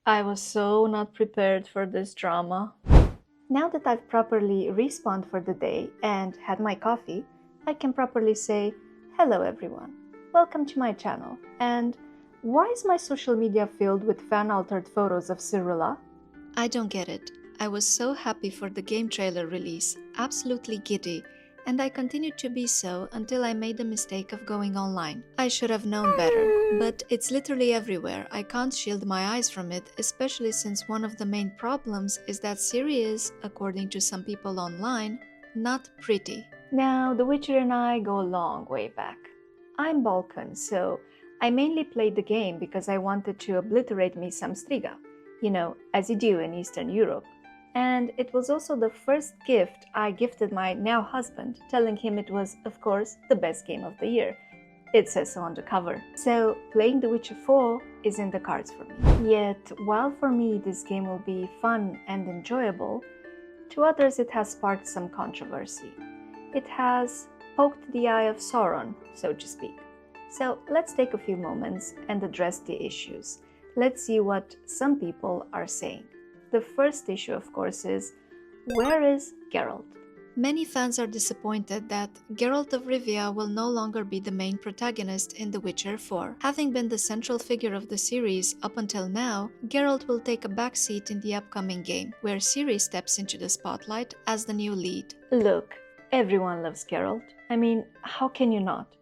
I was so not prepared for this drama. Now that I've properly respawned for the day and had my coffee, I can properly say, hello everyone, welcome to my channel. And why is my social media filled with fan-altered photos of Cyrilla? I don't get it. I was so happy for the game trailer release, absolutely giddy, and I continued to be so until I made the mistake of going online. I should have known better, but it's literally everywhere. I can't shield my eyes from it, especially since one of the main problems is that Ciri is, according to some people online, not pretty. Now, The Witcher and I go a long way back. I'm Balkan, so I mainly played the game because I wanted to obliterate me some striga, as you do in Eastern Europe. And it was also the first gift I gifted my now husband, telling him it was, of course, the best game of the year. It says so on the cover. So playing The Witcher 4 is in the cards for me. Yet, while for me this game will be fun and enjoyable, to others it has sparked some controversy. It has poked the eye of Sauron, so to speak. So let's take a few moments and address the issues. Let's see what some people are saying. The first issue, of course, is where is Geralt? Many fans are disappointed that Geralt of Rivia will no longer be the main protagonist in The Witcher 4. Having been the central figure of the series up until now, Geralt will take a backseat in the upcoming game, where Ciri steps into the spotlight as the new lead. Look, everyone loves Geralt. I mean, how can you not?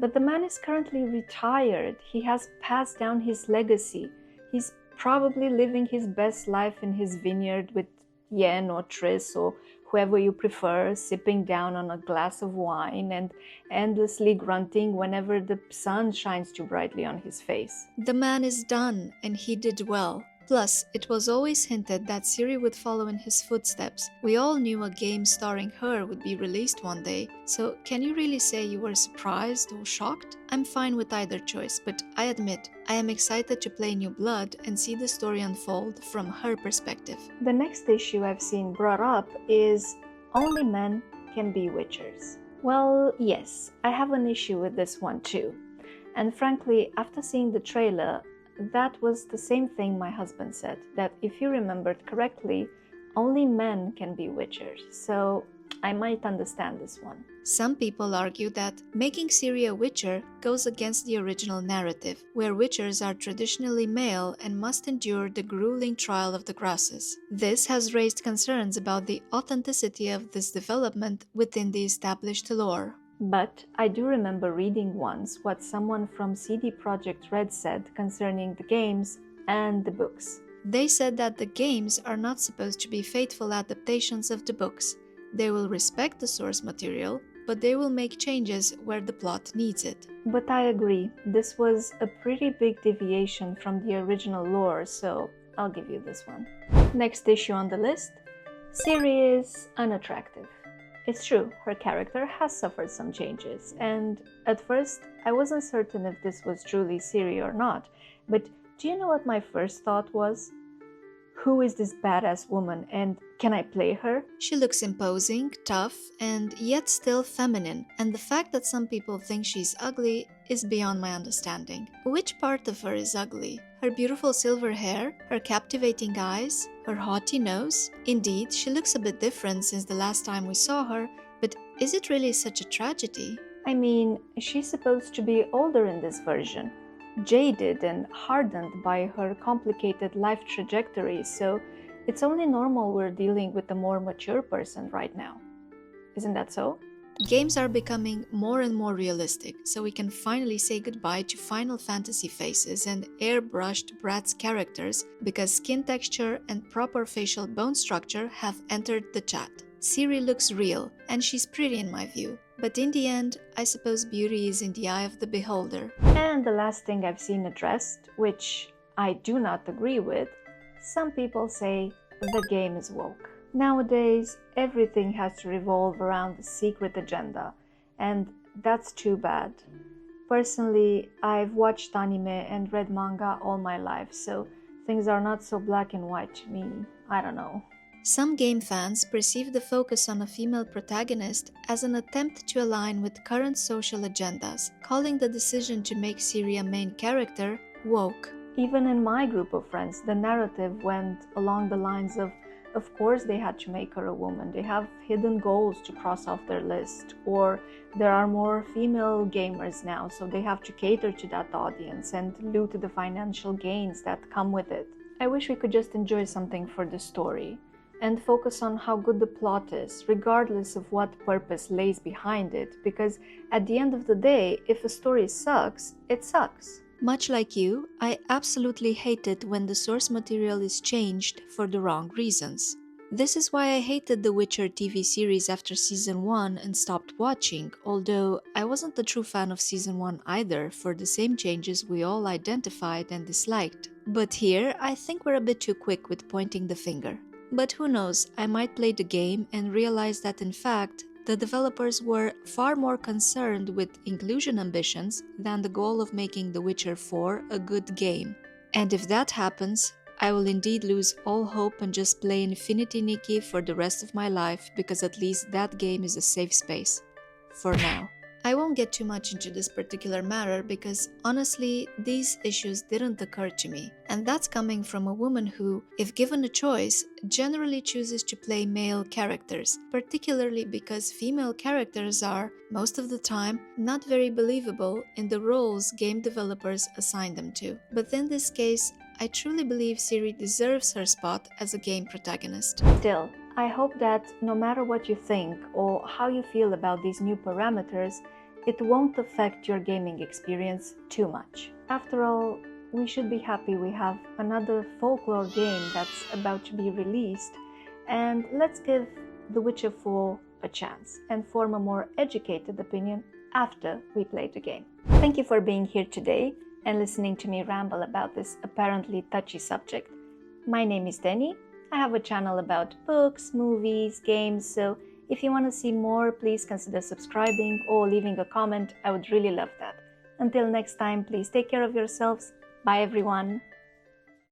But the man is currently retired. He has passed down his legacy. He's probably living his best life in his vineyard with Yen or Triss or whoever you prefer, sipping down on a glass of wine and endlessly grunting whenever the sun shines too brightly on his face. The man is done, and he did well. Plus, it was always hinted that Ciri would follow in his footsteps. We all knew a game starring her would be released one day, so can you really say you were surprised or shocked? I'm fine with either choice, but I admit, I am excited to play New Blood and see the story unfold from her perspective. The next issue I've seen brought up is only men can be witchers. Well, yes, I have an issue with this one too. And frankly, after seeing the trailer, that was the same thing my husband said, that if you remembered correctly, only men can be witchers, so I might understand this one. Some people argue that making Ciri a witcher goes against the original narrative, where witchers are traditionally male and must endure the grueling trial of the grasses. This has raised concerns about the authenticity of this development within the established lore. But I do remember reading once what someone from CD Projekt Red said concerning the games and the books. They said that the games are not supposed to be faithful adaptations of the books. They will respect the source material, but they will make changes where the plot needs it. But I agree, this was a pretty big deviation from the original lore, so I'll give you this one. Next issue on the list, Ciri is unattractive. It's true, her character has suffered some changes, and at first I wasn't certain if this was truly Ciri or not, but do you know what my first thought was? Who is this badass woman and can I play her? She looks imposing, tough, and yet still feminine, and the fact that some people think she's ugly is beyond my understanding. Which part of her is ugly? Her beautiful silver hair? Her captivating eyes? Her haughty nose? Indeed, she looks a bit different since the last time we saw her, but is it really such a tragedy? I mean, she's supposed to be older in this version, jaded and hardened by her complicated life trajectory, so it's only normal we're dealing with a more mature person right now. Isn't that so? Games are becoming more and more realistic, so we can finally say goodbye to Final Fantasy faces and airbrushed Bratz characters because skin texture and proper facial bone structure have entered the chat. Ciri looks real, and she's pretty in my view. But in the end, I suppose beauty is in the eye of the beholder. And the last thing I've seen addressed, which I do not agree with, some people say the game is woke. Nowadays, everything has to revolve around the secret agenda, and that's too bad. Personally, I've watched anime and read manga all my life, so things are not so black and white to me. I don't know. Some game fans perceive the focus on a female protagonist as an attempt to align with current social agendas, calling the decision to make Ciri a main character woke. Even in my group of friends, the narrative went along the lines of course they had to make her a woman. They have hidden goals to cross off their list. Or there are more female gamers now, so they have to cater to that audience and loot the financial gains that come with it. I wish we could just enjoy something for the story and focus on how good the plot is, regardless of what purpose lays behind it, because at the end of the day, if a story sucks, it sucks. Much like you, I absolutely hate it when the source material is changed for the wrong reasons. This is why I hated The Witcher TV series after season 1 and stopped watching, although I wasn't a true fan of season 1 either for the same changes we all identified and disliked. But here, I think we're a bit too quick with pointing the finger. But who knows, I might play the game and realize that in fact, the developers were far more concerned with inclusion ambitions than the goal of making The Witcher 4 a good game. And if that happens, I will indeed lose all hope and just play Infinity Nikki for the rest of my life, because at least that game is a safe space. For now. I won't get too much into this particular matter because honestly, these issues didn't occur to me. And that's coming from a woman who, if given a choice, generally chooses to play male characters, particularly because female characters are, most of the time, not very believable in the roles game developers assign them to. But in this case, I truly believe Ciri deserves her spot as a game protagonist. Still, I hope that no matter what you think or how you feel about these new parameters, it won't affect your gaming experience too much. After all, we should be happy we have another folklore game that's about to be released, and let's give The Witcher 4 a chance and form a more educated opinion after we play the game. Thank you for being here today and listening to me ramble about this apparently touchy subject. My name is Denny. I have a channel about books, movies, games, so if you want to see more, please consider subscribing or leaving a comment. I would really love that. Until next time, please take care of yourselves. Bye everyone.